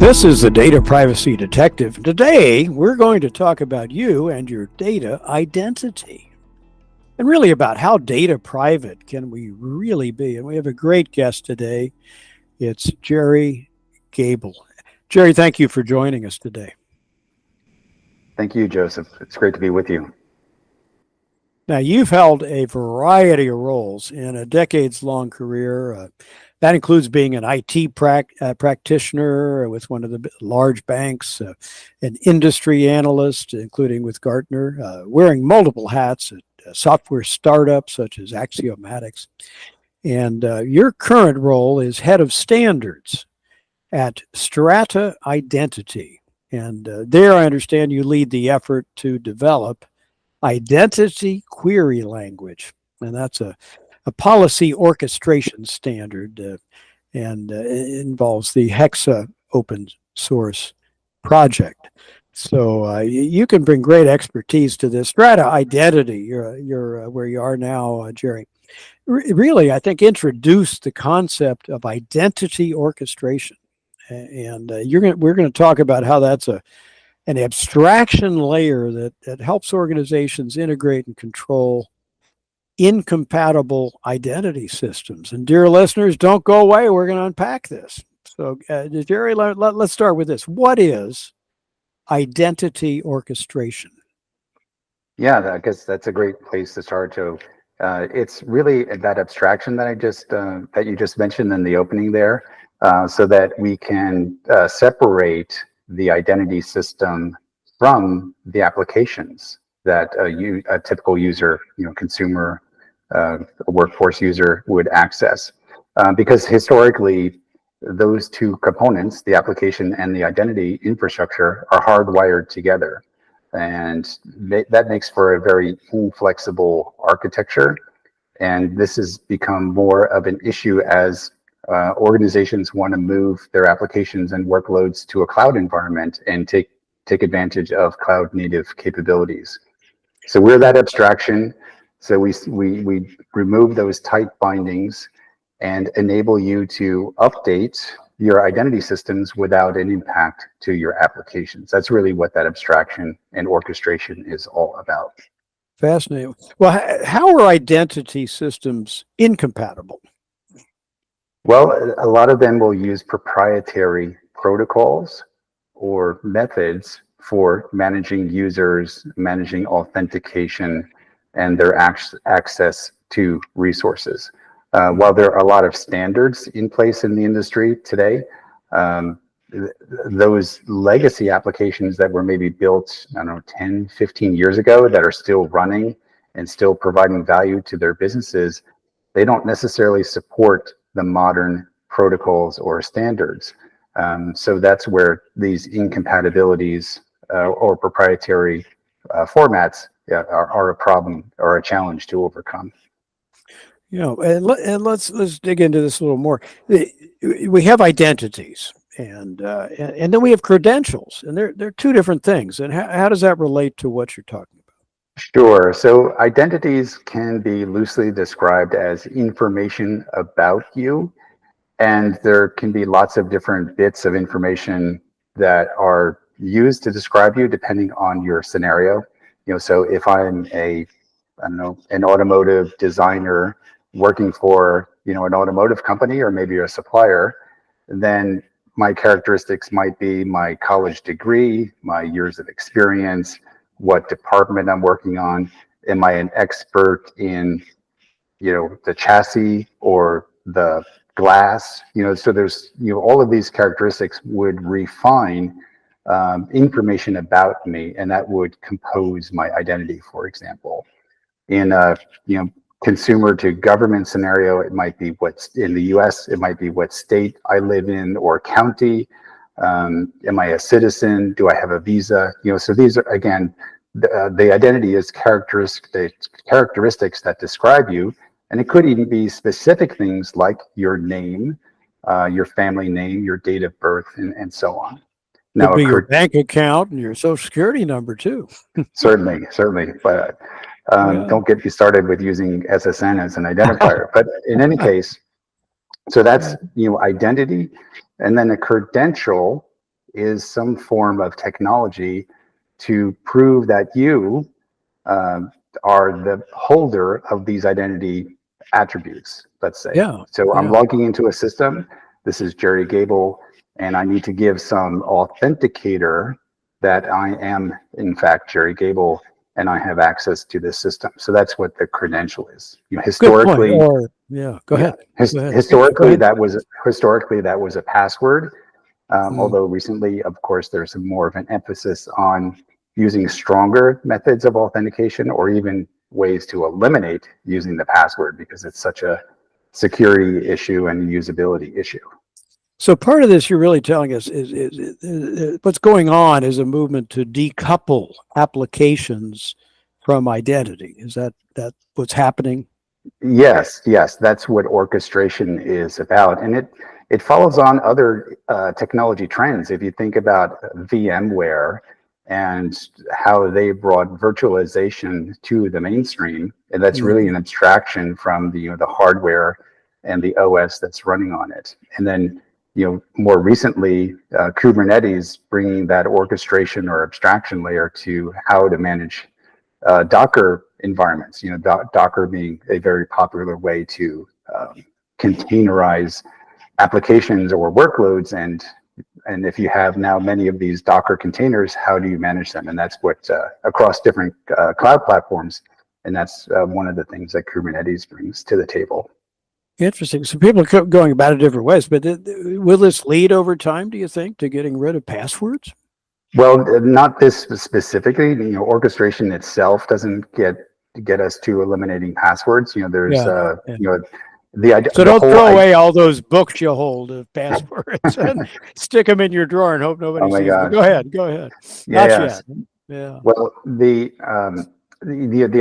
This is the Data Privacy Detective. Today, we're going to talk about you and your data identity, and really about how data private can we really be. And we have a great guest today. It's Jerry Gable. Jerry, thank you for joining us today. Thank you, Joseph. It's great to be with you. Now, you've held a variety of roles in a decades-long career. That includes being an IT practitioner with one of the large banks, an industry analyst, including with Gartner, wearing multiple hats at software startups such as Axiomatics. And your current role is head of standards at Strata Identity. And there, I understand you lead the effort to develop identity query language. And that's a policy orchestration standard, and it involves the Hexa open source project. So you can bring great expertise to this. Strata Identity, you're where you are now, Jerry. Really, I think, introduced the concept of identity orchestration. And we're going to talk about how that's an abstraction layer that helps organizations integrate and control incompatible identity systems. And dear listeners, don't go away. We're going to unpack this. So Jerry, let's start with this. What is identity orchestration? Yeah, I guess that's a great place to start, Joe. It's really that abstraction that you just mentioned in the opening there, so that we can separate the identity system from the applications that a typical user, consumer, a workforce user would access. Because historically, those two components, the application and the identity infrastructure, are hardwired together. And that makes for a very inflexible architecture. And this has become more of an issue as organizations want to move their applications and workloads to a cloud environment and take advantage of cloud native capabilities. So we're that abstraction. So we remove those tight bindings and enable you to update your identity systems without an impact to your applications. That's really what that abstraction and orchestration is all about. Fascinating. Well, how are identity systems incompatible? Well, a lot of them will use proprietary protocols or methods for managing users, managing authentication, and their access to resources. While there are a lot of standards in place in the industry today, those legacy applications that were maybe built, 10, 15 years ago that are still running and still providing value to their businesses, they don't necessarily support the modern protocols or standards. So that's where these incompatibilities or proprietary formats are a problem or a challenge to overcome. And let's dig into this a little more. We have identities, and then we have credentials, and they're two different things. And how does that relate to what you're talking about? Sure. So identities can be loosely described as information about you, and there can be lots of different bits of information that are used to describe you depending on your scenario. So if I'm an automotive designer working for, an automotive company or maybe a supplier, then my characteristics might be my college degree, my years of experience, what department I'm working on. Am I an expert in, the chassis or the glass? So there's, all of these characteristics would refine information about me, and that would compose my identity, for example. In a, consumer to government scenario, it might be what's in the US, it might be what state I live in or county. Am I a citizen? Do I have a visa? So these are, again, the identity is characteristics that describe you, and it could even be specific things like your name, your family name, your date of birth, and so on. Now, could be your bank account and your social security number too. Certainly, but don't get me started with using SSN as an identifier. But in any case, so that's identity, and then a credential is some form of technology to prove that you are the holder of these identity attributes, let's say. Yeah. So I'm Yeah. logging into a system. This is Jerry Gable, and I need to give some authenticator that I am, in fact, Jerry Gable, and I have access to this system. So that's what the credential is. You know, Good point. historically, Or yeah, go yeah, ahead. Go ahead. Go historically ahead. that was a password. Mm. Although recently, of course, there's more of an emphasis on using stronger methods of authentication, or even ways to eliminate using the password, because it's such a security issue and usability issue. So part of this you're really telling us is what's going on is a movement to decouple applications from identity. Is that what's happening? Yes, yes, that's what orchestration is about, and it follows on other technology trends. If you think about VMware and how they brought virtualization to the mainstream, and that's really Mm. an abstraction from the hardware and the OS that's running on it. And then more recently, Kubernetes bringing that orchestration or abstraction layer to how to manage Docker environments. Docker being a very popular way to containerize applications or workloads, and if you have now many of these Docker containers, how do you manage them? And that's what across different cloud platforms, and that's one of the things that Kubernetes brings to the table. Interesting. So people are going about it different ways, but will this lead over time, do you think, to getting rid of passwords? Well, not this specifically. Orchestration itself doesn't get us to eliminating passwords. There's Yeah. Yeah. So the don't whole throw away all those books you hold of passwords and stick them in your drawer and hope oh nobody my sees them. gosh. Go ahead. Go ahead. Not Yes. yet. Yeah. Well, the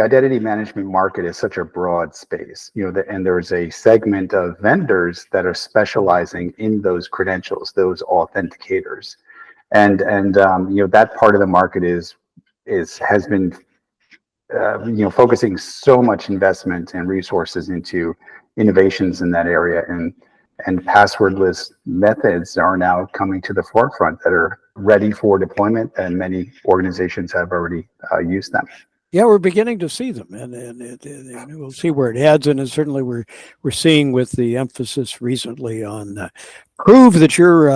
identity management market is such a broad space, and there's a segment of vendors that are specializing in those credentials, those authenticators, and that part of the market has been focusing so much investment and resources into innovations in that area, and passwordless methods are now coming to the forefront that are ready for deployment, and many organizations have already used them. Yeah, we're beginning to see them, and we'll see where it heads. And certainly, we're seeing with the emphasis recently on prove that you're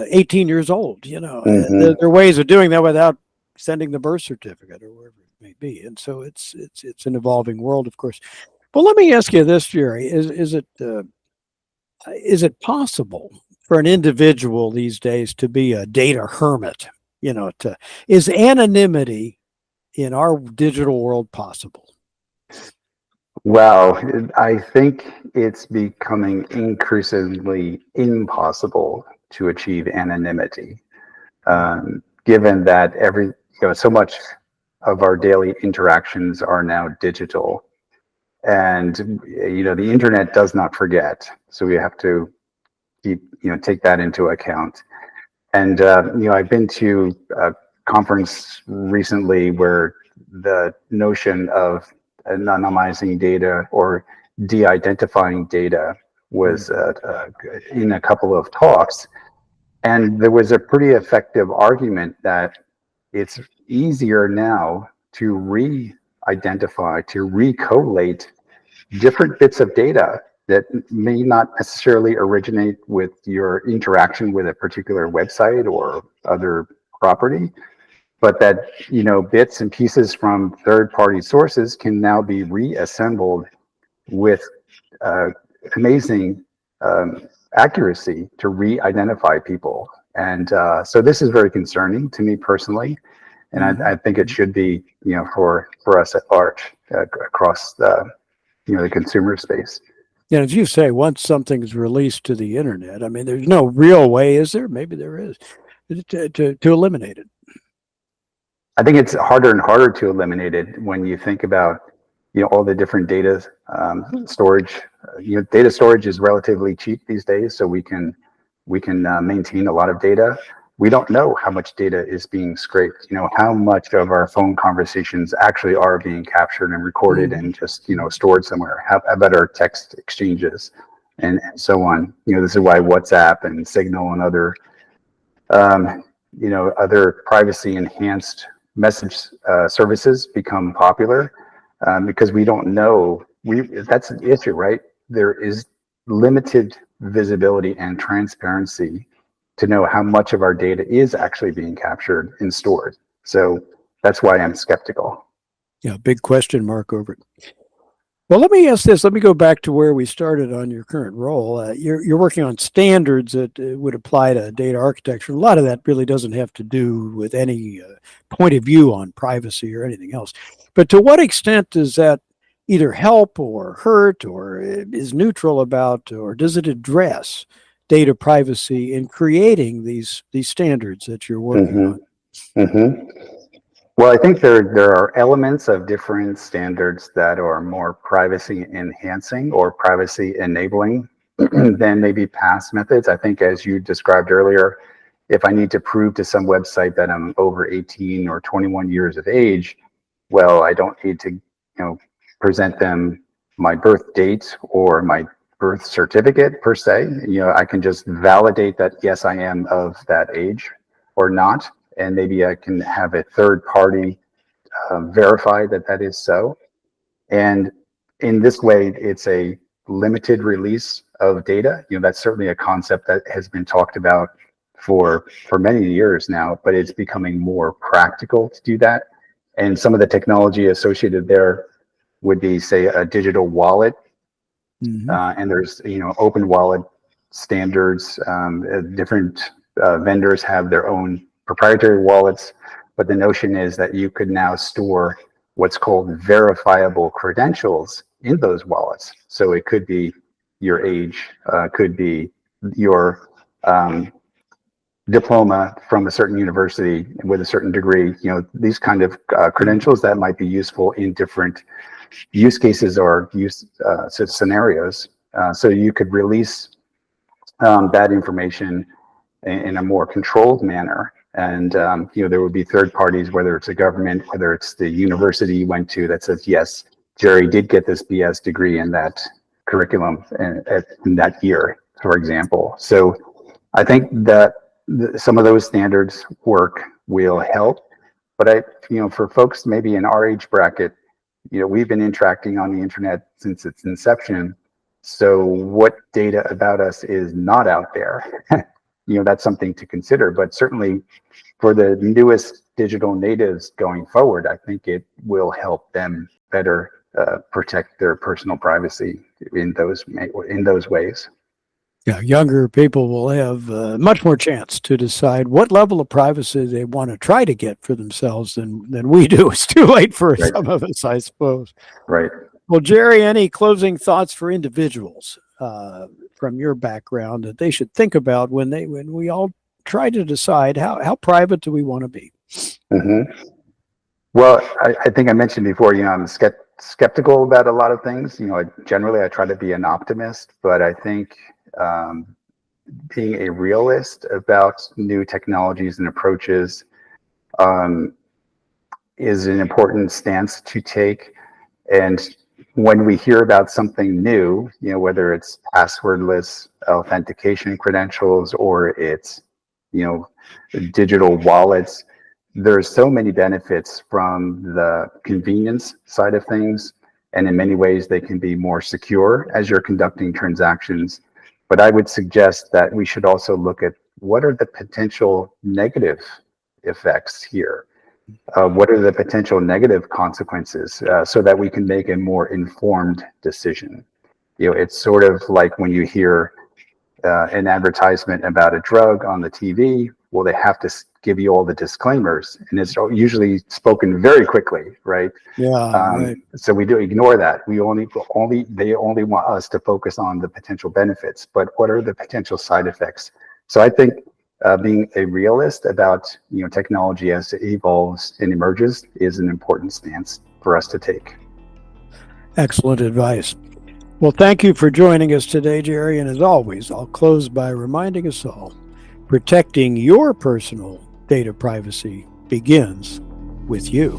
18 years old. There Mm-hmm. are ways of doing that without sending the birth certificate or wherever it may be. And so it's an evolving world, of course. But let me ask you this, Jerry: is it possible for an individual these days to be a data hermit? Is anonymity in our digital world possible? Well, I think it's becoming increasingly impossible to achieve anonymity, given that so much of our daily interactions are now digital, and the internet does not forget. So we have to take that into account. And I've been to a conference recently where the notion of anonymizing data or de-identifying data was in a couple of talks, and there was a pretty effective argument that it's easier now to re-identify, to recollate different bits of data that may not necessarily originate with your interaction with a particular website or other property, but that bits and pieces from third-party sources can now be reassembled with amazing accuracy to re-identify people. And so this is very concerning to me personally, and I think it should be for us at large across the consumer space. As you say, once something's released to the internet, I mean, there's no real way, is there? Maybe there is, to eliminate it. I think it's harder and harder to eliminate it when you think about all the different data storage. Data storage is relatively cheap these days, so we can maintain a lot of data. We don't know how much data is being scraped. How much of our phone conversations actually are being captured and recorded and just stored somewhere. How about our text exchanges and so on. This is why WhatsApp and Signal and other other privacy enhanced message services become popular, because we don't know, that's the issue, right? There is limited visibility and transparency to know how much of our data is actually being captured and stored. So that's why I'm skeptical. Yeah, big question mark over it. Well, let me ask this. Let me go back to where we started on your current role. You're working on standards that would apply to data architecture. A lot of that really doesn't have to do with any point of view on privacy or anything else. But to what extent does that either help or hurt or is neutral about, or does it address data privacy in creating these standards that you're working on? Mm-hmm. Well, I think there are elements of different standards that are more privacy enhancing or privacy enabling than maybe past methods. I think, as you described earlier, if I need to prove to some website that I'm over 18 or 21 years of age, well, I don't need to, present them my birth date or my birth certificate per se. I can just validate that, yes, I am of that age or not. And maybe I can have a third party verify that that is so. And in this way, it's a limited release of data. That's certainly a concept that has been talked about for many years now, but it's becoming more practical to do that. And some of the technology associated there would be, say, a digital wallet. And there's, open wallet standards. Different vendors have their own proprietary wallets, but the notion is that you could now store what's called verifiable credentials in those wallets. So it could be your age, could be your diploma from a certain university with a certain degree, these kind of credentials that might be useful in different use cases or use scenarios. So you could release that information in a more controlled manner. And, there would be third parties, whether it's a government, whether it's the university you went to that says, yes, Jerry did get this BS degree in that curriculum in that year, for example. So I think that some of those standards work will help. But for folks maybe in our age bracket, we've been interacting on the internet since its inception. So what data about us is not out there? That's something to consider. But certainly for the newest digital natives going forward, I think it will help them better protect their personal privacy in those ways. Yeah, younger people will have much more chance to decide what level of privacy they want to try to get for themselves than we do. It's too late for some of us, I suppose. Right. Well, Jerry, any closing thoughts for individuals from your background that they should think about when we all try to decide how private do we want to be? Well, I think I mentioned before, I'm skeptical about a lot of things. Generally I try to be an optimist, but I think being a realist about new technologies and approaches is an important stance to take. And when we hear about something new, whether it's passwordless authentication credentials or it's, digital wallets, there's so many benefits from the convenience side of things. And in many ways, they can be more secure as you're conducting transactions. But I would suggest that we should also look at what are the potential negative effects here? What are the potential negative consequences so that we can make a more informed decision? It's sort of like when you hear an advertisement about a drug on the TV, well, they have to give you all the disclaimers, and it's usually spoken very quickly, right? Yeah. Right. So we do ignore that. They only want us to focus on the potential benefits, but what are the potential side effects? So I think being a realist about technology as it evolves and emerges is an important stance for us to take. Excellent advice. Well, thank you for joining us today, Jerry. And as always, I'll close by reminding us all, protecting your personal data privacy begins with you.